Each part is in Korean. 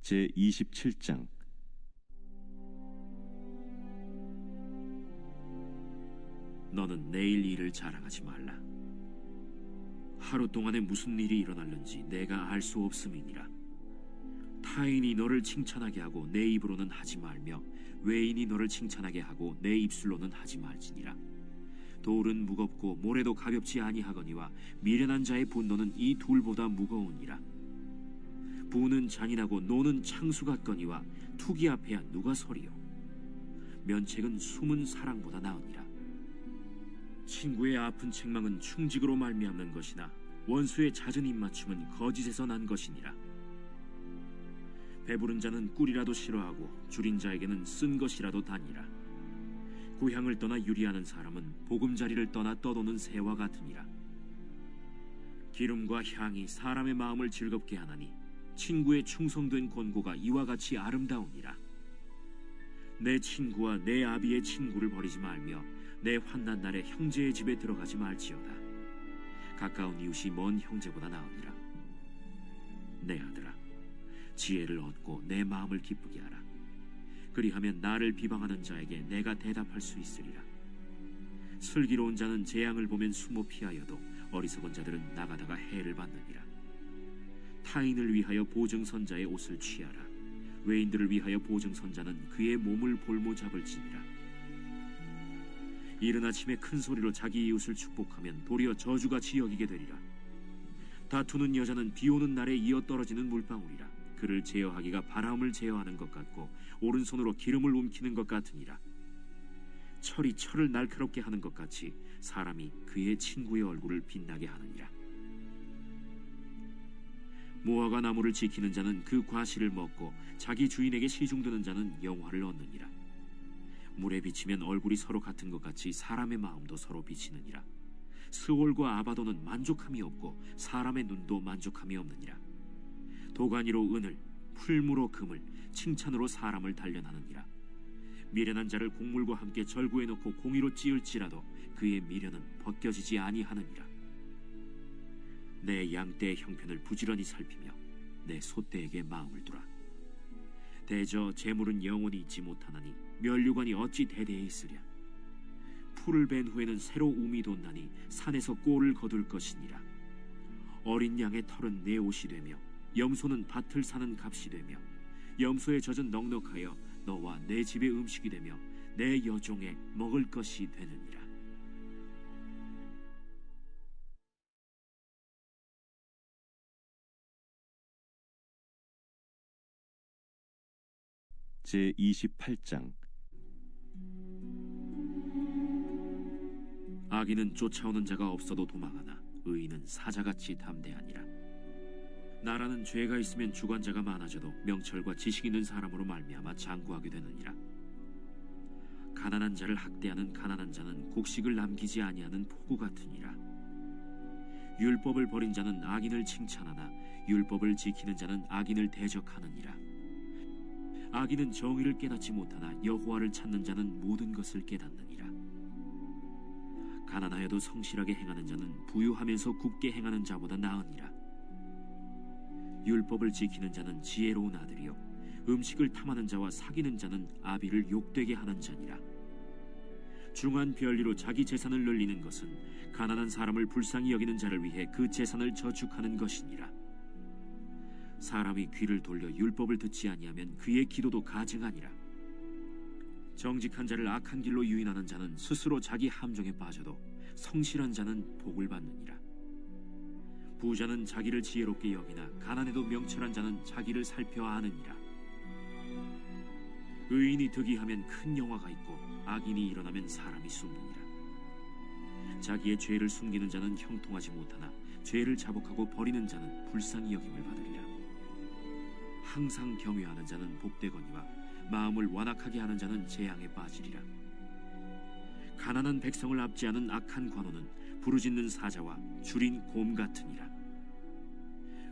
제27장. 너는 내일 일을 자랑하지 말라. 하루 동안에 무슨 일이 일어날는지 내가 알 수 없음이니라. 타인이 너를 칭찬하게 하고 내 입으로는 하지 말며 외인이 너를 칭찬하게 하고 내 입술로는 하지 말지니라. 돌은 무겁고 모래도 가볍지 아니하거니와 미련한 자의 분노는 이 둘보다 무거우니라. 부는 잔인하고 노는 창수 같거니와 투기 앞에야 누가 서리요. 면책은 숨은 사랑보다 나으니라. 친구의 아픈 책망은 충직으로 말미암는 것이나 원수의 잦은 입맞춤은 거짓에서 난 것이니라. 배부른 자는 꿀이라도 싫어하고 줄인 자에게는 쓴 것이라도 다니라. 고향을 떠나 유리하는 사람은 보금자리를 떠나 떠도는 새와 같으니라. 기름과 향이 사람의 마음을 즐겁게 하나니 친구의 충성된 권고가 이와 같이 아름다우니라. 내 친구와 내 아비의 친구를 버리지 말며 내 환난 날에 형제의 집에 들어가지 말지어다. 가까운 이웃이 먼 형제보다 나으니라. 내 아들아, 지혜를 얻고 내 마음을 기쁘게 하라. 그리하면 나를 비방하는 자에게 내가 대답할 수 있으리라. 슬기로운 자는 재앙을 보면 숨어 피하여도 어리석은 자들은 나가다가 해를 받느니라. 타인을 위하여 보증선자의 옷을 취하라. 외인들을 위하여 보증선자는 그의 몸을 볼모 잡을지니라. 이른 아침에 큰 소리로 자기 이웃을 축복하면 도리어 저주같이 여기게 되리라. 다투는 여자는 비오는 날에 이어 떨어지는 물방울이라. 그를 제어하기가 바람을 제어하는 것 같고 오른손으로 기름을 움키는 것 같으니라. 철이 철을 날카롭게 하는 것 같이 사람이 그의 친구의 얼굴을 빛나게 하느니라. 무화과 나무를 지키는 자는 그 과실을 먹고 자기 주인에게 시중드는 자는 영화를 얻느니라. 물에 비치면 얼굴이 서로 같은 것 같이 사람의 마음도 서로 비치느니라. 스올과 아바도는 만족함이 없고 사람의 눈도 만족함이 없느니라. 도가니로 은을, 풀무로 금을, 칭찬으로 사람을 단련하느니라. 미련한 자를 곡물과 함께 절구해 놓고 공의로 찌을지라도 그의 미련은 벗겨지지 아니하느니라. 내 양떼의 형편을 부지런히 살피며 내 소떼에게 마음을 두라. 대저 재물은 영원히 있지 못하나니 면류관이 어찌 대대에 있으랴. 풀을 벤 후에는 새로 움이 돋나니 산에서 꼴을 거둘 것이니라. 어린 양의 털은 내 옷이 되며 염소는 밭을 사는 값이 되며 염소의 젖은 넉넉하여 너와 내 집의 음식이 되며 내 여종의 먹을 것이 되느니라. 제28장. 악인은 쫓아오는 자가 없어도 도망하나 의인은 사자같이 담대하니라. 나라는 죄가 있으면 주관자가 많아져도 명철과 지식 있는 사람으로 말미암아 장구하게 되느니라. 가난한 자를 학대하는 가난한 자는 곡식을 남기지 아니하는 포구 같으니라. 율법을 버린 자는 악인을 칭찬하나 율법을 지키는 자는 악인을 대적하느니라. 악인은 정의를 깨닫지 못하나 여호와를 찾는 자는 모든 것을 깨닫느니라. 가난하여도 성실하게 행하는 자는 부유하면서 굽게 행하는 자보다 나으니라. 율법을 지키는 자는 지혜로운 아들이요 음식을 탐하는 자와 사귀는 자는 아비를 욕되게 하는 자니라. 중한 별리로 자기 재산을 늘리는 것은 가난한 사람을 불쌍히 여기는 자를 위해 그 재산을 저축하는 것이니라. 사람이 귀를 돌려 율법을 듣지 아니하면 그의 기도도 가증하니라. 정직한 자를 악한 길로 유인하는 자는 스스로 자기 함정에 빠져도 성실한 자는 복을 받느니라. 부자는 자기를 지혜롭게 여기나 가난해도 명철한 자는 자기를 살펴 아느니라. 의인이 득이하면 큰 영화가 있고 악인이 일어나면 사람이 숨느니라. 자기의 죄를 숨기는 자는 형통하지 못하나 죄를 자복하고 버리는 자는 불쌍히 여김을 받으리라. 항상 경외하는 자는 복되거니와 마음을 완악하게 하는 자는 재앙에 빠지리라. 가난한 백성을 압제하는 악한 관원은 부르짖는 사자와 줄인 곰 같으니라.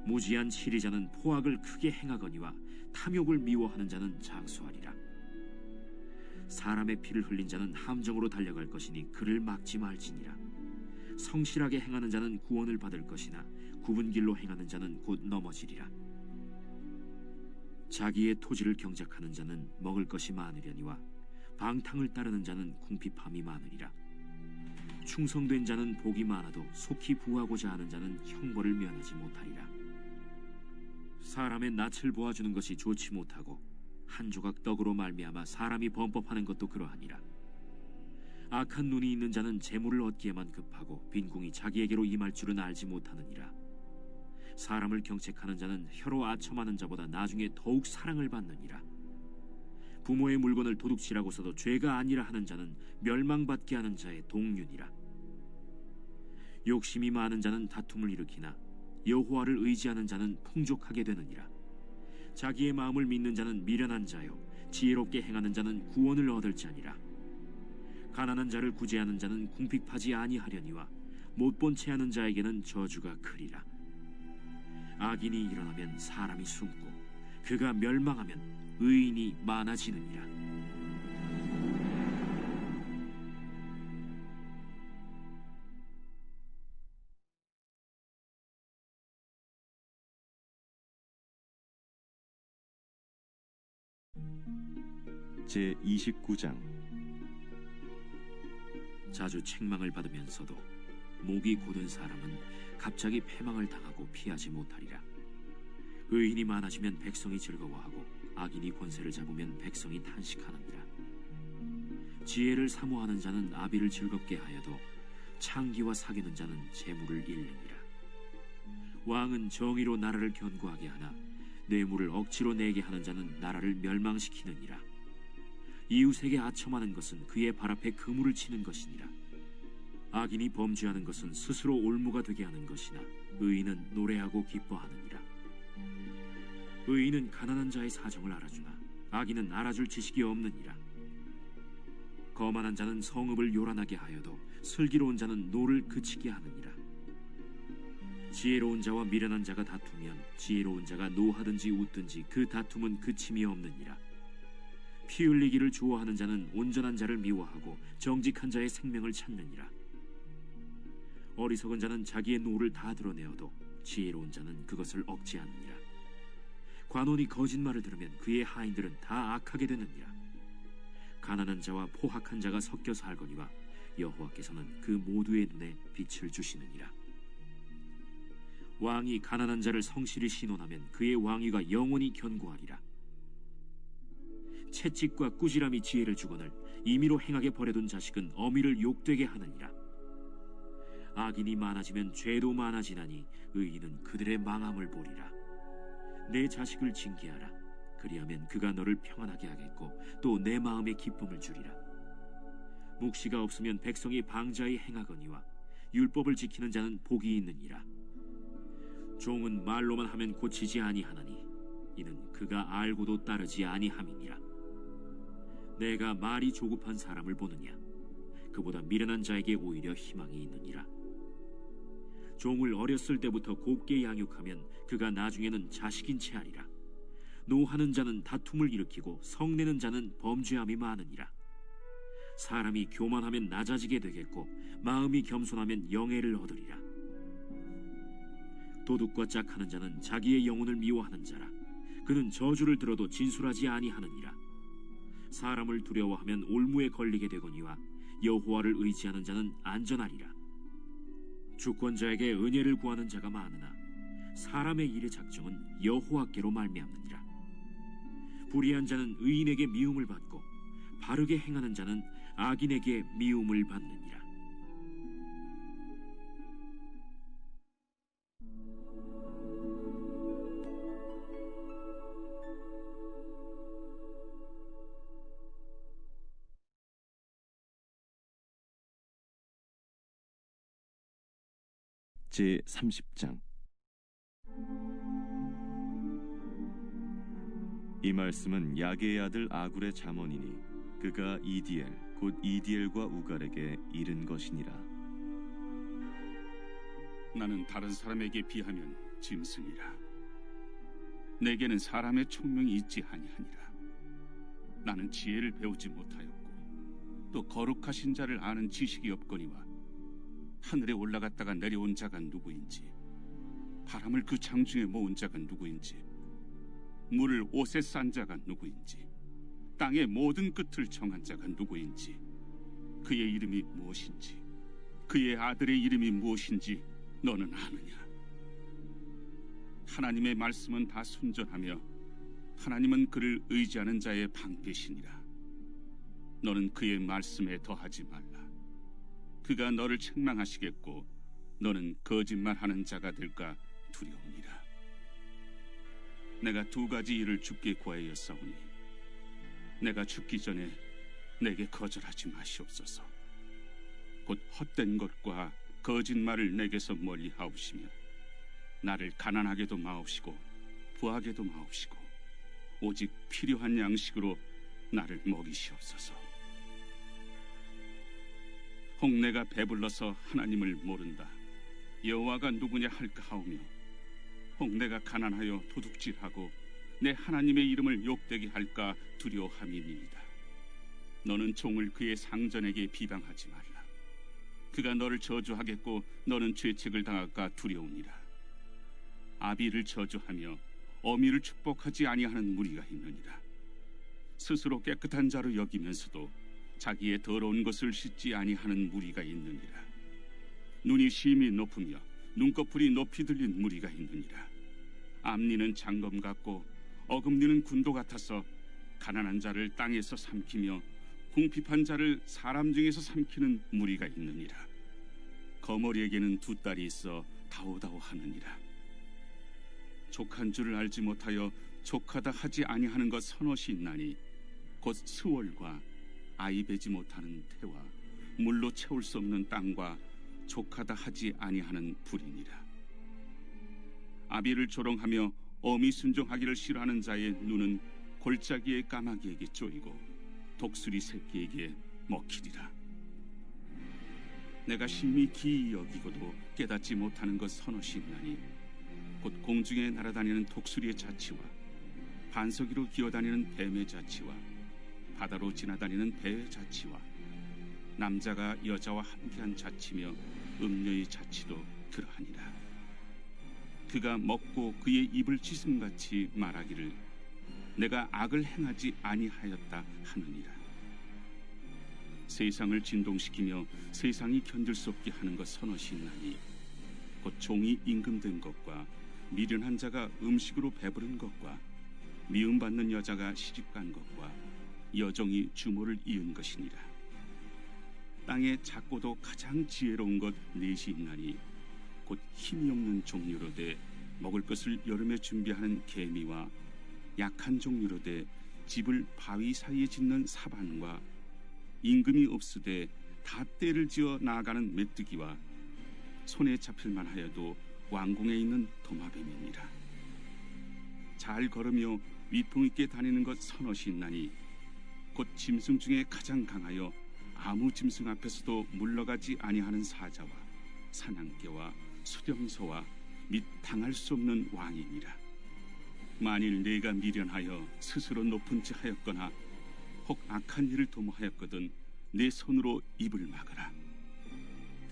무지한 치리자는 포악을 크게 행하거니와 탐욕을 미워하는 자는 장수하리라. 사람의 피를 흘린 자는 함정으로 달려갈 것이니 그를 막지 말지니라. 성실하게 행하는 자는 구원을 받을 것이나 굽은 길로 행하는 자는 곧 넘어지리라. 자기의 토지를 경작하는 자는 먹을 것이 많으려니와 방탕을 따르는 자는 궁핍함이 많으리라. 충성된 자는 복이 많아도 속히 부하고자 하는 자는 형벌을 면하지 못하리라. 사람의 낯을 보아주는 것이 좋지 못하고 한 조각 떡으로 말미암아 사람이 범법하는 것도 그러하니라. 악한 눈이 있는 자는 재물을 얻기에만 급하고 빈궁이 자기에게로 임할 줄은 알지 못하느니라. 사람을 경책하는 자는 혀로 아첨하는 자보다 나중에 더욱 사랑을 받느니라. 부모의 물건을 도둑질하고서도 죄가 아니라 하는 자는 멸망받게 하는 자의 동륜이라. 욕심이 많은 자는 다툼을 일으키나 여호와를 의지하는 자는 풍족하게 되느니라. 자기의 마음을 믿는 자는 미련한 자요 지혜롭게 행하는 자는 구원을 얻을 자니라. 가난한 자를 구제하는 자는 궁핍하지 아니하려니와 못본 채 하는 자에게는 저주가 크리라. 악인이 일어나면 사람이 숨고 그가 멸망하면 의인이 많아지느니라. 제29장. 자주 책망을 받으면서도 목이 곧은 사람은 갑자기 패망을 당하고 피하지 못하리라. 의인이 많아지면 백성이 즐거워하고 악인이 권세를 잡으면 백성이 탄식하느니라. 지혜를 사모하는 자는 아비를 즐겁게 하여도 창기와 사귀는 자는 재물을 잃느니라. 왕은 정의로 나라를 견고하게 하나 뇌물을 억지로 내게 하는 자는 나라를 멸망시키느니라. 이웃에게 아첨하는 것은 그의 발 앞에 그물을 치는 것이니라. 악인이 범죄하는 것은 스스로 올무가 되게 하는 것이나 의인은 노래하고 기뻐하느니라. 의인은 가난한 자의 사정을 알아주나 악인은 알아줄 지식이 없느니라. 거만한 자는 성읍을 요란하게 하여도 슬기로운 자는 노를 그치게 하느니라. 지혜로운 자와 미련한 자가 다투면 지혜로운 자가 노하든지 웃든지 그 다툼은 그침이 없느니라. 피 흘리기를 좋아하는 자는 온전한 자를 미워하고 정직한 자의 생명을 찾느니라. 어리석은 자는 자기의 노를 다 드러내어도 지혜로운 자는 그것을 억제하느니라. 관원이 거짓말을 들으면 그의 하인들은 다 악하게 되느니라. 가난한 자와 포학한 자가 섞여 살거니와 여호와께서는 그 모두의 눈에 빛을 주시느니라. 왕이 가난한 자를 성실히 신원하면 그의 왕위가 영원히 견고하리라. 채찍과 꾸지람이 지혜를 주거늘 임의로 행하게 버려둔 자식은 어미를 욕되게 하느니라. 악인이 많아지면 죄도 많아지나니 의인은 그들의 망함을 보리라. 내 자식을 징계하라. 그리하면 그가 너를 평안하게 하겠고 또 내 마음에 기쁨을 주리라. 묵시가 없으면 백성이 방자히 행하거니와 율법을 지키는 자는 복이 있느니라. 종은 말로만 하면 고치지 아니하나니 이는 그가 알고도 따르지 아니함이니라. 내가 말이 조급한 사람을 보느냐? 그보다 미련한 자에게 오히려 희망이 있느니라. 종을 어렸을 때부터 곱게 양육하면 그가 나중에는 자식인 채 하리라. 노하는 자는 다툼을 일으키고 성내는 자는 범죄함이 많으니라. 사람이 교만하면 낮아지게 되겠고 마음이 겸손하면 영예를 얻으리라. 도둑과 짝하는 자는 자기의 영혼을 미워하는 자라. 그는 저주를 들어도 진술하지 아니하느니라. 사람을 두려워하면 올무에 걸리게 되거니와 여호와를 의지하는 자는 안전하리라. 주권자에게 은혜를 구하는 자가 많으나 사람의 일의 작정은 여호와께로 말미암느니라. 불의한 자는 의인에게 미움을 받고 바르게 행하는 자는 악인에게 미움을 받느니라. 제30장. 이 말씀은 야게의 아들 아굴의 잠언이니 그가 이디엘 곧 이디엘과 우갈에게 이른 것이니라. 나는 다른 사람에게 비하면 짐승이라. 내게는 사람의 총명이 있지 아니하니라. 나는 지혜를 배우지 못하였고 또 거룩하신 자를 아는 지식이 없거니와 하늘에 올라갔다가 내려온 자가 누구인지 바람을 그 장중에 모은 자가 누구인지 물을 옷에 싼 자가 누구인지, 땅의 모든 끝을 정한 자가 누구인지, 그의 이름이 무엇인지, 그의 아들의 이름이 무엇인지 너는 아느냐? 하나님의 말씀은 다 순전하며 하나님은 그를 의지하는 자의 방패시니라. 너는 그의 말씀에 더하지 말라. 그가 너를 책망하시겠고 너는 거짓말하는 자가 될까 두려우니라. 내가 두 가지 일을 주께 구하였사오니 내가 죽기 전에 내게 거절하지 마시옵소서. 곧 헛된 것과 거짓말을 내게서 멀리 하옵시며 나를 가난하게도 마옵시고 부하게도 마옵시고 오직 필요한 양식으로 나를 먹이시옵소서. 혹 내가 배불러서 하나님을 모른다, 여호와가 누구냐 할까 하오며, 혹 내가 가난하여 도둑질하고 내 하나님의 이름을 욕되게 할까 두려워함이니이다. 너는 종을 그의 상전에게 비방하지 말라. 그가 너를 저주하겠고 너는 죄책을 당할까 두려우니라. 아비를 저주하며 어미를 축복하지 아니하는 무리가 있느니라. 스스로 깨끗한 자로 여기면서도 자기의 더러운 것을 씻지 아니하는 무리가 있느니라. 눈이 심히 높으며 눈꺼풀이 높이 들린 무리가 있느니라. 앞니는 장검 같고 어금니는 군도 같아서 가난한 자를 땅에서 삼키며 궁핍한 자를 사람 중에서 삼키는 무리가 있느니라. 거머리에게는 두 딸이 있어 다오다오 하느니라. 족한 줄을 알지 못하여 족하다 하지 아니하는 것 서너시 있나니 곧 스월과 아이 베지 못하는 태와 물로 채울 수 없는 땅과 족하다 하지 아니하는 불이니라. 아비를 조롱하며 어미 순종하기를 싫어하는 자의 눈은 골짜기의 까마귀에게 쪼이고 독수리 새끼에게 먹히리라. 내가 심히 기이 여기고도 깨닫지 못하는 것 서너시 있나니 곧 공중에 날아다니는 독수리의 자치와 반석이로 기어다니는 뱀의 자치와 바다로 지나다니는 배의 자치와 남자가 여자와 함께한 자치며 음녀의 자치도 그러하니라. 그가 먹고 그의 입을 찢음같이 말하기를 내가 악을 행하지 아니하였다 하느니라. 세상을 진동시키며 세상이 견딜 수 없게 하는 것 서너시 있나니 곧 종이 임금된 것과 미련한 자가 음식으로 배부른 것과 미움받는 여자가 시집간 것과 여종이 주모를 이은 것이니라. 땅에 작고도 가장 지혜로운 것 넷이 있나니 곧 힘이 없는 종류로되 먹을 것을 여름에 준비하는 개미와 약한 종류로되 집을 바위 사이에 짓는 사반과 임금이 없으되 다 때를 지어 나아가는 메뚜기와 손에 잡힐만 하여도 왕궁에 있는 도마뱀이니라. 잘 걸으며 위풍 있게 다니는 것 서너시 있나니 곧 짐승 중에 가장 강하여 아무 짐승 앞에서도 물러가지 아니하는 사자와 사냥개와 수령소와 및 당할 수 없는 왕이니라. 만일 내가 미련하여 스스로 높은 지 하였거나 혹 악한 일을 도모하였거든 내 손으로 입을 막아라.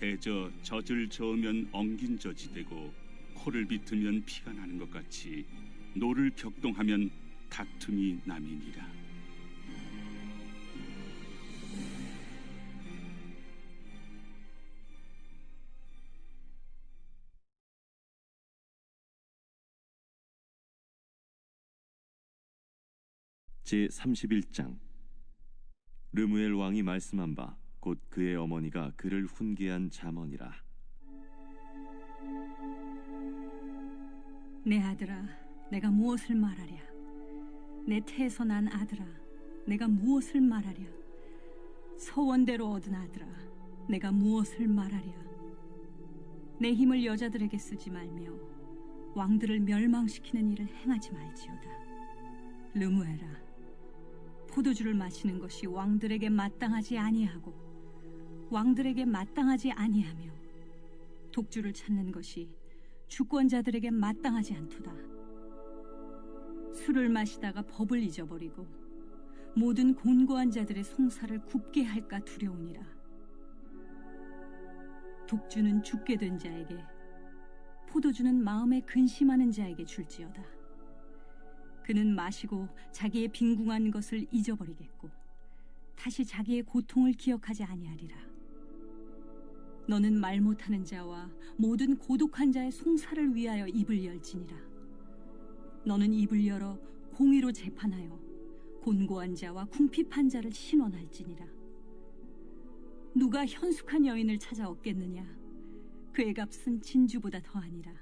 대저 젖을 저으면 엉긴 젖이 되고 코를 비트면 피가 나는 것 같이 노를 격동하면 다툼이 남이니라. 제31장. 르무엘 왕이 말씀한 바 곧 그의 어머니가 그를 훈계한 잠언이라. 내 아들아, 내가 무엇을 말하랴? 내 태에서 난 아들아, 내가 무엇을 말하랴? 서원대로 얻은 아들아, 내가 무엇을 말하랴? 내 힘을 여자들에게 쓰지 말며 왕들을 멸망시키는 일을 행하지 말지어다. 르무엘아, 포도주를 마시는 것이 왕들에게 마땅하지 아니하고 왕들에게 마땅하지 아니하며 독주를 찾는 것이 주권자들에게 마땅하지 않도다. 술을 마시다가 법을 잊어버리고 모든 곤고한 자들의 송사를 굽게 할까 두려우니라. 독주는 죽게 된 자에게, 포도주는 마음에 근심하는 자에게 줄지어다. 그는 마시고 자기의 빈궁한 것을 잊어버리겠고 다시 자기의 고통을 기억하지 아니하리라. 너는 말 못하는 자와 모든 고독한 자의 송사를 위하여 입을 열지니라. 너는 입을 열어 공의로 재판하여 곤고한 자와 궁핍한 자를 신원할지니라. 누가 현숙한 여인을 찾아 얻겠느냐? 그의 값은 진주보다 더하니라.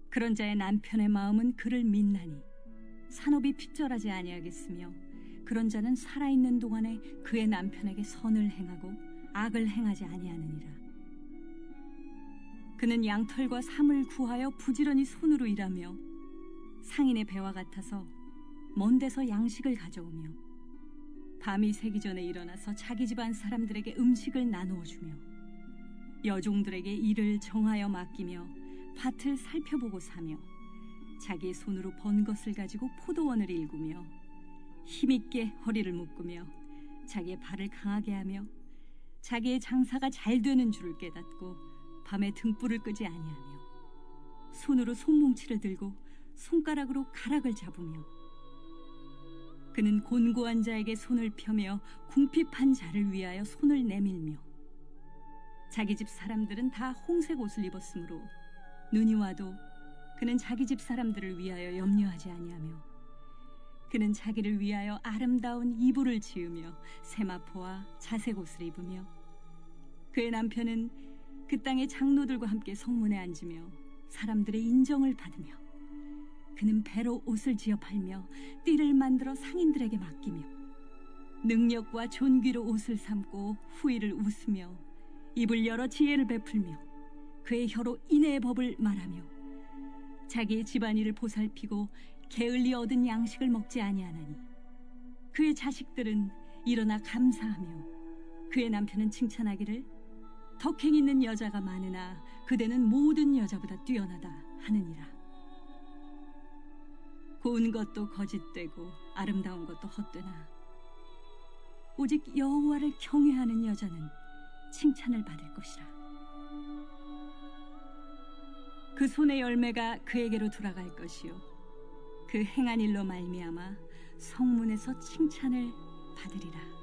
그런 자의 남편의 마음은 그를 믿나니 산업이 핍절하지 아니하겠으며 그런 자는 살아있는 동안에 그의 남편에게 선을 행하고 악을 행하지 아니하느니라. 그는 양털과 삼을 구하여 부지런히 손으로 일하며 상인의 배와 같아서 먼 데서 양식을 가져오며 밤이 새기 전에 일어나서 자기 집안 사람들에게 음식을 나누어 주며 여종들에게 일을 정하여 맡기며 밭을 살펴보고 사며 자기의 손으로 번 것을 가지고 포도원을 일구며 힘있게 허리를 묶으며 자기의 발을 강하게 하며 자기의 장사가 잘 되는 줄을 깨닫고 밤에 등불을 끄지 아니하며 손으로 손뭉치를 들고 손가락으로 가락을 잡으며 그는 곤고한 자에게 손을 펴며 궁핍한 자를 위하여 손을 내밀며 자기 집 사람들은 다 홍색 옷을 입었으므로 눈이 와도 그는 자기 집 사람들을 위하여 염려하지 아니하며 그는 자기를 위하여 아름다운 이불을 지으며 세마포와 자색 옷을 입으며 그의 남편은 그 땅의 장로들과 함께 성문에 앉으며 사람들의 인정을 받으며 그는 배로 옷을 지어 팔며 띠를 만들어 상인들에게 맡기며 능력과 존귀로 옷을 삼고 후일을 웃으며 입을 열어 지혜를 베풀며 그의 혀로 인애의 법을 말하며 자기의 집안일을 보살피고 게을리 얻은 양식을 먹지 아니하나니 그의 자식들은 일어나 감사하며 그의 남편은 칭찬하기를 덕행 있는 여자가 많으나 그대는 모든 여자보다 뛰어나다 하느니라. 고운 것도 거짓되고 아름다운 것도 헛되나 오직 여호와를 경외하는 여자는 칭찬을 받을 것이라. 그 손의 열매가 그에게로 돌아갈 것이요 그 행한 일로 말미암아 성문에서 칭찬을 받으리라.